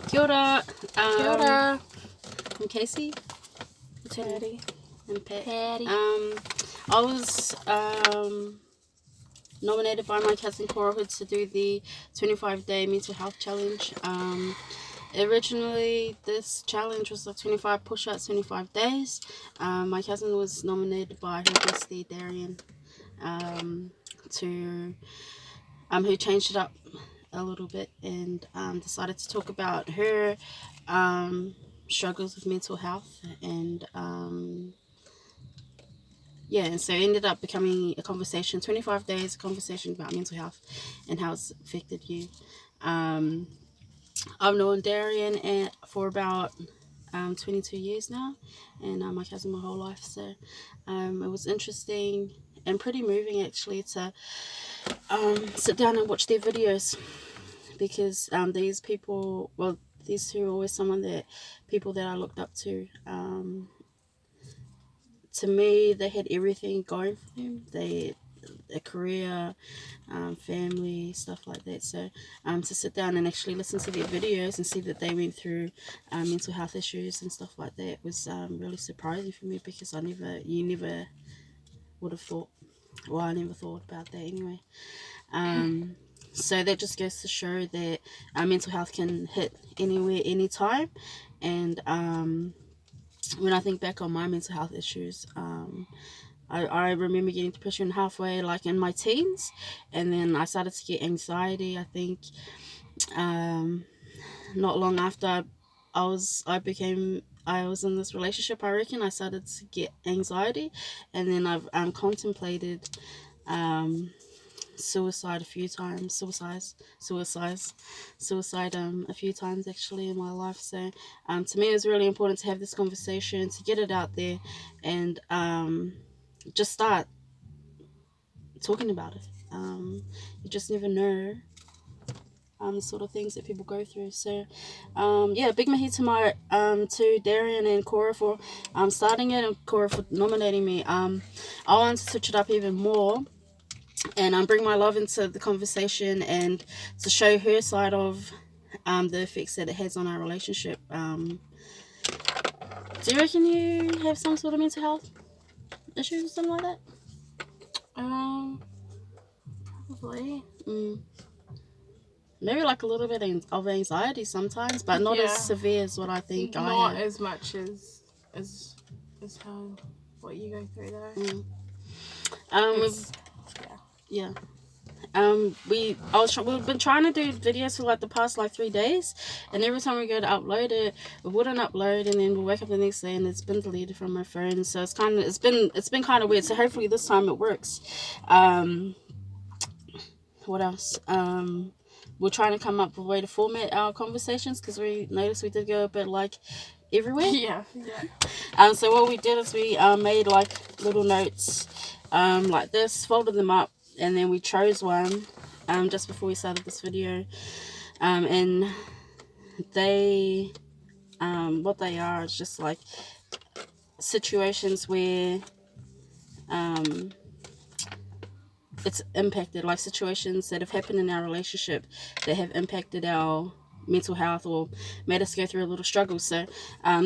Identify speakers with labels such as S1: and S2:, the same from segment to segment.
S1: Kia ora.
S2: Kia ora.
S1: I'm Casey.
S2: Patty.
S1: And Pat.
S2: Patty.
S1: I was nominated by my cousin Cora Hoodz to do the 25-day mental health challenge. Originally, this challenge was like 25 push-ups, 25 days. My cousin was nominated by her bestie Darian, who changed it up a little bit and decided to talk about her struggles with mental health, and and so it ended up becoming a conversation, 25 days, a conversation about mental health and how it's affected you. I've known Darian for about 22 years now, and my cousin my whole life, so it was interesting and pretty moving actually to sit down and watch their videos, because these people, these two are always people that I looked up to. To me, they had everything going for them. A career, family, stuff like that. So to sit down and actually listen to their videos and see that they went through mental health issues and stuff like that was really surprising for me, because you never would have thought, well, I never thought about that anyway. So that just goes to show that mental health can hit anywhere, anytime. And when I think back on my mental health issues, I remember getting depression halfway, like in my teens, and then I started to get anxiety. I think not long after I was in this relationship, I reckon I started to get anxiety, and then I've contemplated suicide a few times, a few times actually in my life. So to me it was really important to have this conversation, to get it out there, and just start talking about it. You just never know the sort of things that people go through. So big mahi to Darian and Cora for starting it, and Cora for nominating me. I want to switch it up even more and bring my love into the conversation, and to show her side of the effects that it has on our relationship. Do you reckon you have some sort of mental health issues or something like that?
S2: Probably.
S1: Maybe like a little bit of anxiety sometimes, but not as severe as what I think I have.
S2: Not as much as how what you go through though.
S1: We've been trying to do videos for like the past 3 days, and every time we go to upload it wouldn't upload, and then we'll wake up the next day and it's been deleted from my phone. So it's been kind of weird. So hopefully this time it works. What else? We're trying to come up with a way to format our conversations, because we noticed we did go a bit everywhere.
S2: Yeah.
S1: So what we did is we made little notes like this, folded them up, and then we chose one just before we started this video, and they what they are is just situations where it's impacted, situations that have happened in our relationship that have impacted our mental health or made us go through a little struggle. So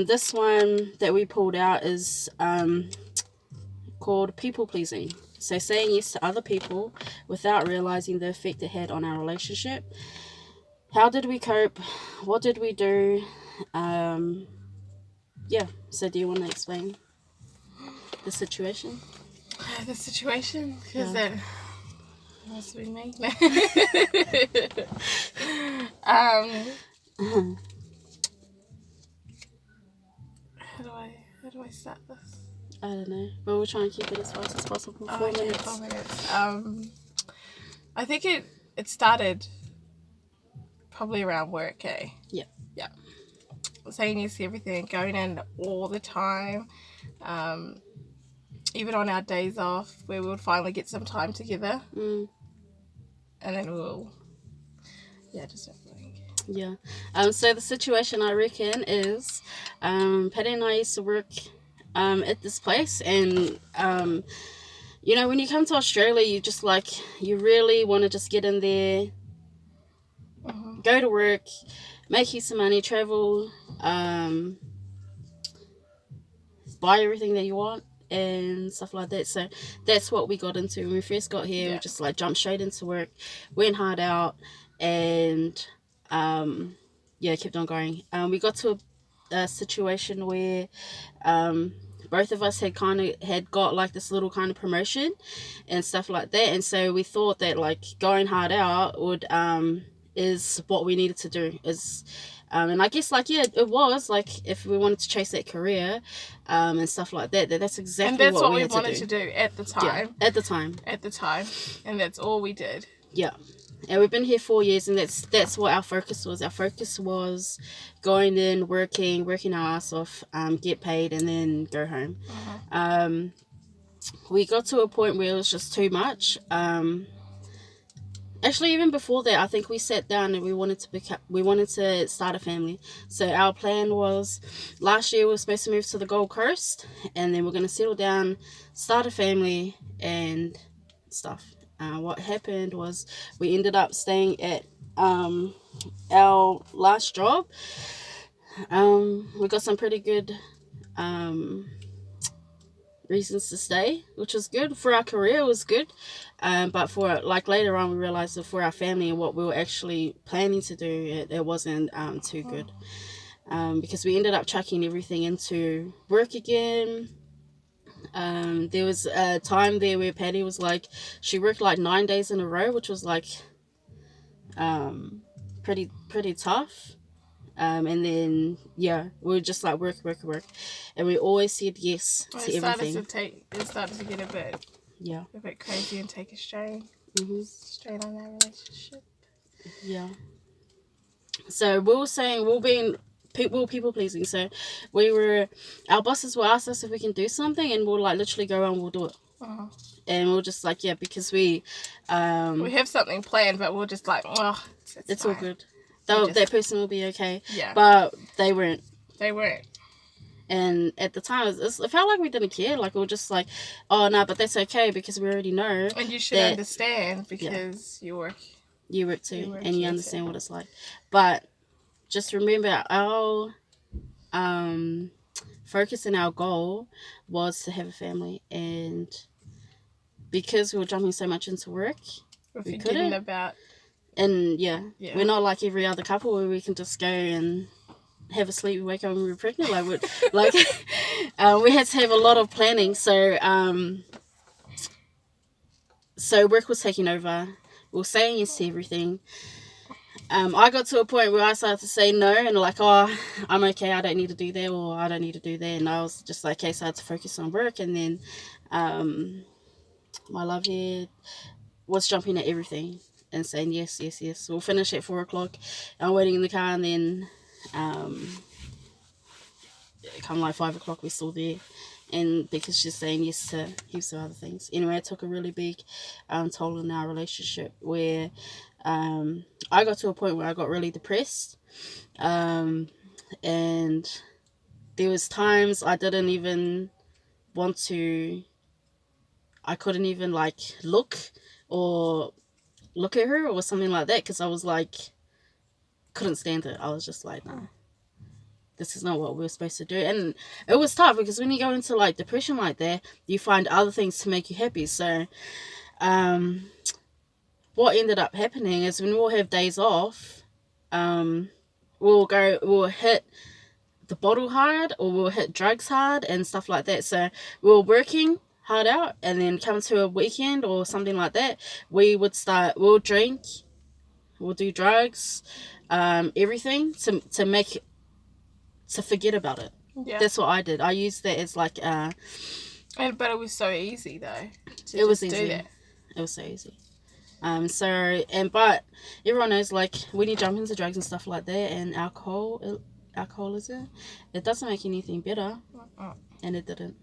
S1: this one that we pulled out is called people pleasing. So saying yes to other people without realizing the effect it had on our relationship. How did we cope? What did we do? So do you want to explain the situation?
S2: The situation? Because then it must be me. How do I start this?
S1: I don't know, but we'll try and keep it as fast as possible. 4 minutes.
S2: 4 minutes. I think it started probably around work, eh?
S1: Yeah.
S2: Saying yes to everything, going in all the time. Even on our days off, where we would finally get some time together. And then we'll, just everything.
S1: Yeah. So the situation, I reckon, is Patty and I used to work at this place, and when you come to Australia, you just you really want to just get in there, go to work, make you some money, travel, buy everything that you want and stuff like that. So that's what we got into when we first got here. We just like jumped straight into work, went hard out, and kept on going. We got to a situation where both of us had got like this little kind of promotion and stuff like that, and so we thought that like going hard out would is what we needed to do. And I guess like it was like if we wanted to chase that career and stuff like that, that's exactly
S2: and that's
S1: what we
S2: wanted to do at the time.
S1: At the time,
S2: and that's all we did.
S1: Yeah. And we've been here 4 years, and that's what our focus was. Our focus was going in, working our ass off, get paid, and then go home. We got to a point where it was just too much. Actually, even before that, I think we sat down and we wanted to start a family. So our plan was, last year we were supposed to move to the Gold Coast, and then we're going to settle down, start a family, and stuff. What happened was we ended up staying at our last job. We got some pretty good reasons to stay, which was good for our career. It was good, but for like later on we realized that for our family and what we were actually planning to do, it wasn't too good, because we ended up chucking everything into work again. There was a time there where Patty was like, she worked like 9 days in a row, which was like pretty tough. And then we were just like work, and we always said yes to everything.
S2: It started to get a bit crazy and take a strain on our relationship.
S1: Yeah. So we were saying we were people pleasing. So our bosses will ask us if we can do something, and we'll like literally go around, we'll do it. And we'll just like, because we
S2: have something planned, but we'll just like,
S1: it's all good. That person will be okay.
S2: Yeah.
S1: But they weren't.
S2: And
S1: at the time, it felt like we didn't care. Like, we were just like, oh, no, but that's okay because we already know.
S2: And you should understand because you work
S1: too, and you understand what it's like. But just remember, our focus and our goal was to have a family. And because we were jumping so much into work, we couldn't. And we're not like every other couple where we can just go and have a sleep, wake up when we're pregnant. We had to have a lot of planning. So work was taking over. We were saying yes to everything. I got to a point where I started to say no, and like, oh, I'm okay, I don't need to do that, or I don't need to do that. And I was just like, okay, so I had to focus on work. And then my love here was jumping at everything and saying yes. We'll finish at 4 o'clock. I'm waiting in the car, and then come like 5 o'clock, we're still there. And because she's saying yes to heaps of other things. Anyway, it took a really big toll in our relationship, where I got to a point where I got really depressed. And there was times I didn't even want to, I couldn't even like look at her or something like that, because I was like, couldn't stand it. I was just like, no, this is not what we're supposed to do. And it was tough, because when you go into like depression like that, you find other things to make you happy. So what ended up happening is when we'll have days off, we'll hit the bottle hard, or we'll hit drugs hard and stuff like that. So we were working hard out, and then come to a weekend or something like that, we'll drink, we'll do drugs, everything to forget about it. Yeah. That's what I did. I used that as like
S2: but it was so easy though.
S1: It was easy. It was so easy. But everyone knows, like, when you jump into drugs and stuff like that, and alcoholism, it doesn't make anything better. And it didn't.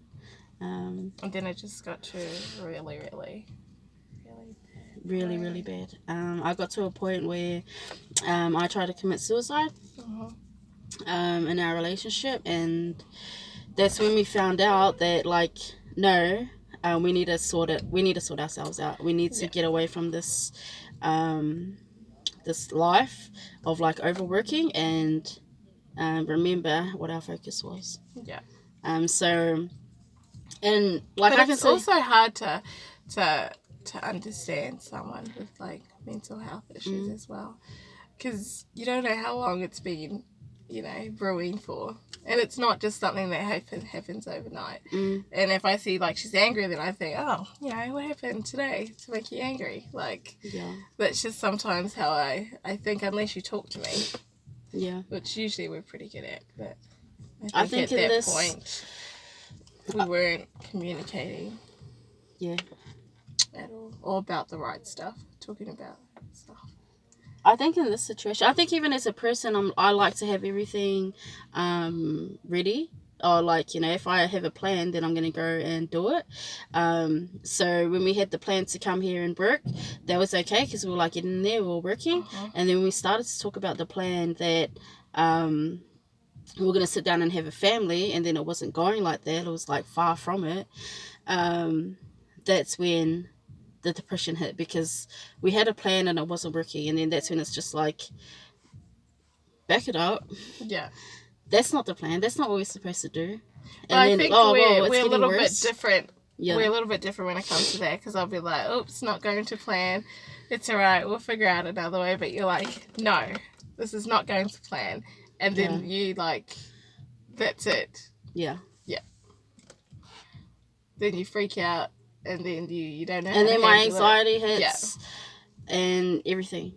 S2: And then it just got to really
S1: bad. I got to a point where I tried to commit suicide in our relationship, and that's when we found out that, like, no, we need to sort ourselves out. We need to get away from this this life of like overworking and remember what our focus was.
S2: Yeah.
S1: So, and like
S2: but
S1: I can
S2: it's
S1: say,
S2: also hard to understand someone with like mental health issues as well, because you don't know how long it's been, brewing for, and it's not just something that happens overnight. And if I see like she's angry, then I think, oh, what happened today to make you angry? Like, that's just sometimes how I think, unless you talk to me.
S1: Yeah.
S2: Which usually we're pretty good at, but
S1: I think
S2: at
S1: in
S2: that
S1: this
S2: point we weren't communicating.
S1: Yeah.
S2: At all. Or about the right stuff. Talking about stuff.
S1: I think in this situation, I think even as a person, I like to have everything ready. Or like, if I have a plan, then I'm going to go and do it. So when we had the plan to come here and work, that was okay because we were like getting there, we were working. And then when we started to talk about the plan that we were going to sit down and have a family, and then it wasn't going like that, it was like far from it. That's when the depression hit, because we had a plan and it wasn't working, and then that's when it's just like, back it up.
S2: Yeah.
S1: That's not the plan. That's not what we're supposed to do.
S2: And I think we're a little bit different.
S1: Yeah.
S2: We're a little bit different when it comes to that, because I'll be like, oops, not going to plan. It's all right. We'll figure out another way. But you're like, no, this is not going to plan. And then you like, that's it.
S1: Yeah.
S2: Yeah. Then you freak out, and then you don't know.
S1: And then my anxiety hits, and everything.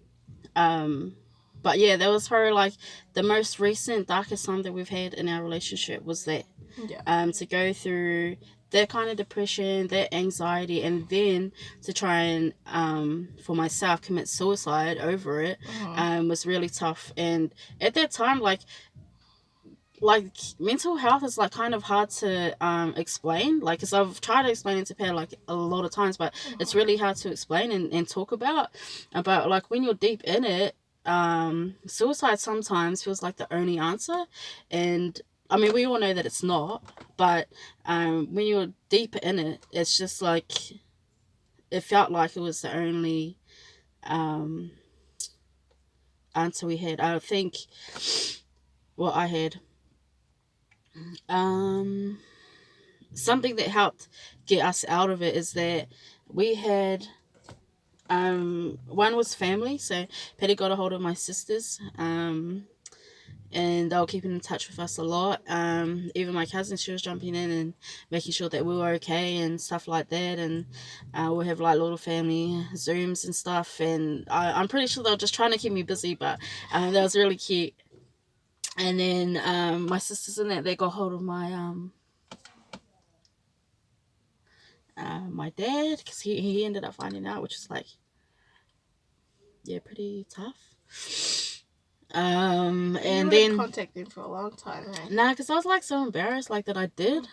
S1: But yeah, that was probably like the most recent darkest time that we've had in our relationship was that.
S2: Yeah.
S1: To go through that kind of depression, that anxiety, and then to try and for myself commit suicide over it was really tough. And at that time, like mental health is like kind of hard to explain, like, because I've tried to explain it to Pat like a lot of times, but it's really hard to explain and talk about like when you're deep in it. Suicide sometimes feels like the only answer, and I mean, we all know that it's not, but when you're deep in it, it's just like, it felt like it was the only answer we had. I think what I had, something that helped get us out of it is that we had, one was family, so Patty got a hold of my sisters, and they were keeping in touch with us a lot. Even my cousin, she was jumping in and making sure that we were okay and stuff like that. And we'll have like little family Zooms and stuff. And I'm pretty sure they were just trying to keep me busy, but that was really cute. And then my sisters and that, they got hold of my my dad, because he ended up finding out, which is like, yeah, pretty tough. And then
S2: contact him for a long time.
S1: Nah, because I was like so embarrassed, like that I did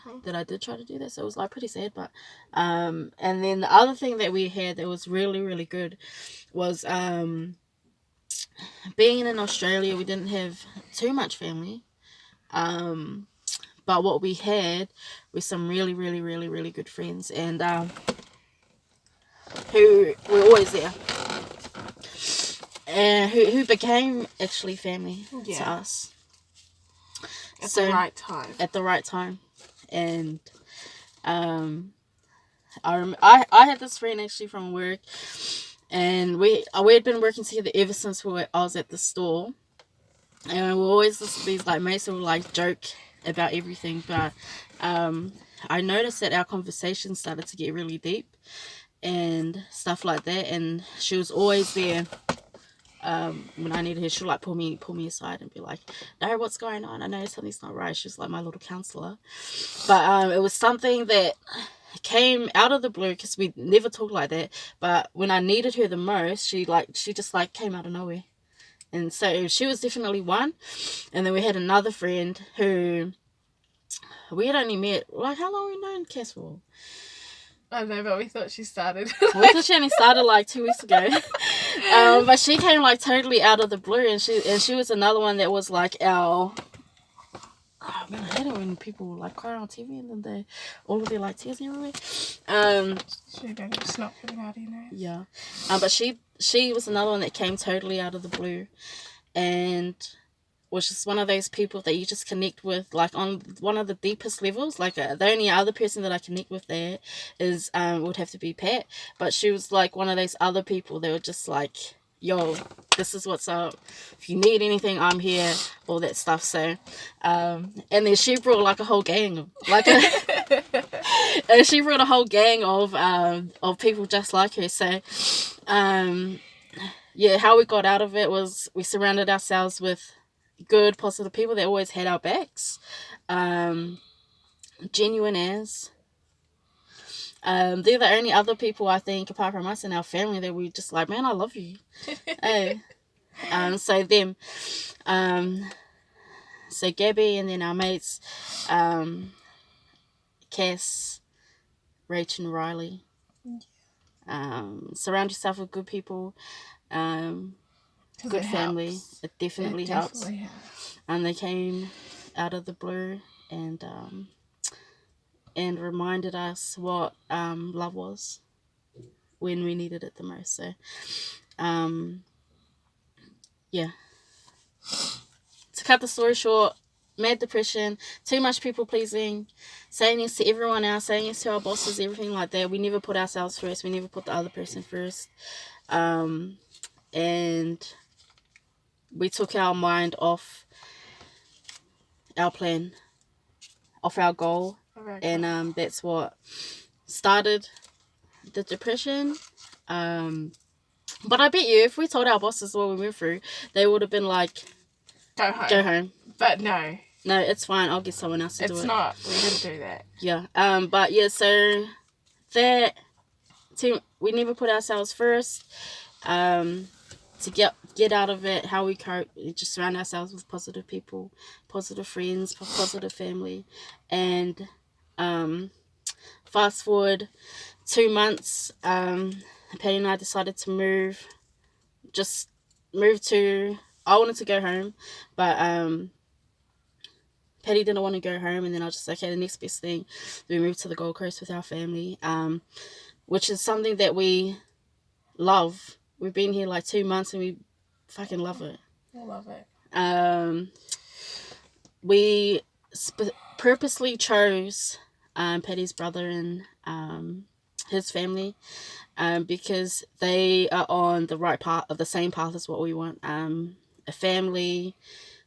S1: try to do that, so it was like pretty sad. But and then the other thing that we had that was really, really good was being in Australia. We didn't have too much family, but what we had was some really, really, really, really good friends, and who were always there. And who became actually family to us.
S2: At the right time.
S1: At the right time. And I had this friend actually from work, and we had been working together ever since I was at the store. And we always listen to these like mates who would like joke about everything, but I noticed that our conversation started to get really deep and stuff like that, and she was always there. When I needed her, she'll like pull me aside and be like, no, what's going on? I know something's not right. She's like my little counselor. But it was something that came out of the blue, because we never talked like that. But when I needed her the most, she just like came out of nowhere. And so she was definitely one. And then we had another friend who we had only met, like, how long have we known Cass for?
S2: I don't know, but we thought she started.
S1: We thought she only started like 2 weeks ago. But she came like totally out of the blue, and she was another one that was like our Oh man, I hate it when people like cry on TV and then they all of their like tears everywhere.
S2: She don't have snot coming out of your nose.
S1: Yeah. But she was another one that came totally out of the blue, and was just one of those people that you just connect with, like on one of the deepest levels. Like the only other person that I connect with there is would have to be Pat, but she was like one of those other people that were just like, yo, this is what's up. If you need anything, I'm here. All that stuff. So, and then she brought like a whole gang of and she brought a whole gang of people just like her. So, yeah, how we got out of it was we surrounded ourselves with good, positive people that always had our backs. Genuine as. They're the only other people I think, apart from us and our family, that we just like, man, I love you. Hey. So them. So Gabby and then our mates, Cass, Rach and Riley. Surround yourself with good people. Good family.
S2: Helps.
S1: It definitely helps. And they came out of the blue and reminded us what love was when we needed it the most. So, yeah. To cut the story short, mad depression, too much people pleasing, saying yes to everyone else, saying yes to our bosses, everything like that. We never put ourselves first. We never put the other person first. And we took our mind off our plan, off our goal. And that's what started the depression. But I bet you if we told our bosses what we went through, they would have been like, go home.
S2: But no,
S1: it's fine, I'll get someone else to do it.
S2: It's not, we didn't do that.
S1: Yeah. But yeah, so that we never put ourselves first. To get out of it, how we cope, we just surround ourselves with positive people, positive friends, positive family. And fast forward 2 months, Patty and I decided to move to, I wanted to go home, but Patty didn't want to go home, and then I was just like, okay, the next best thing, we moved to the Gold Coast with our family, which is something that we love. We've been here like 2 months and we fucking love it.
S2: I love it.
S1: We purposely chose Patty's brother and his family because they are on the right path, of the same path as what we want. A family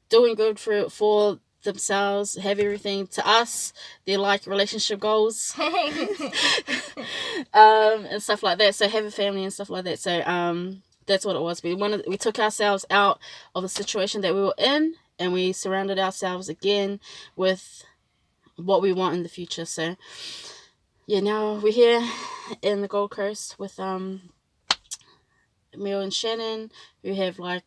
S1: doing good for themselves, have everything. To us, they're like relationship goals and stuff like that. So have a family and stuff like that. So that's what it was. We took ourselves out of the situation that we were in, and we surrounded ourselves again with what we want in the future. So yeah, now we're here in the Gold Coast with Mel and Shannon, who have like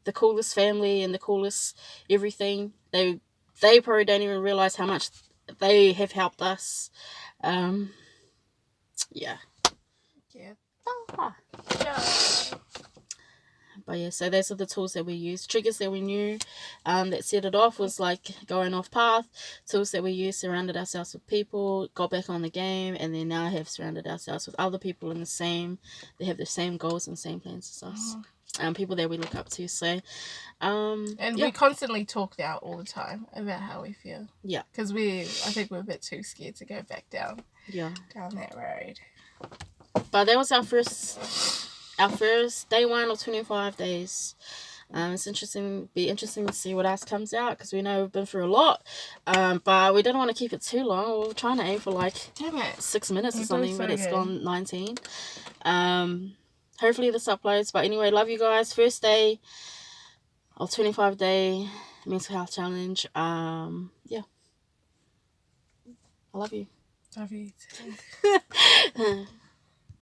S1: the coolest family and the coolest everything. They probably don't even realize how much they have helped us. Yeah. But yeah, so those are the tools that we use. Triggers that we knew that set it off was like going off path. Tools that we used, surrounded ourselves with people, got back on the game, and then now have surrounded ourselves with other people they have the same goals and same plans as us. People that we look up to. So
S2: we constantly talk now all the time about how we feel.
S1: Yeah.
S2: Because I think we're a bit too scared to go back down that road.
S1: But that was our first day 1 of 25 days. It's be interesting to see what else comes out, because we know we've been through a lot, but we didn't want to keep it too long. We were trying to aim for like 6 minutes or something, but it's gone 19. Hopefully this uploads. But anyway, love you guys. First day of 25-day mental health challenge. Yeah, I love you.
S2: Love you too.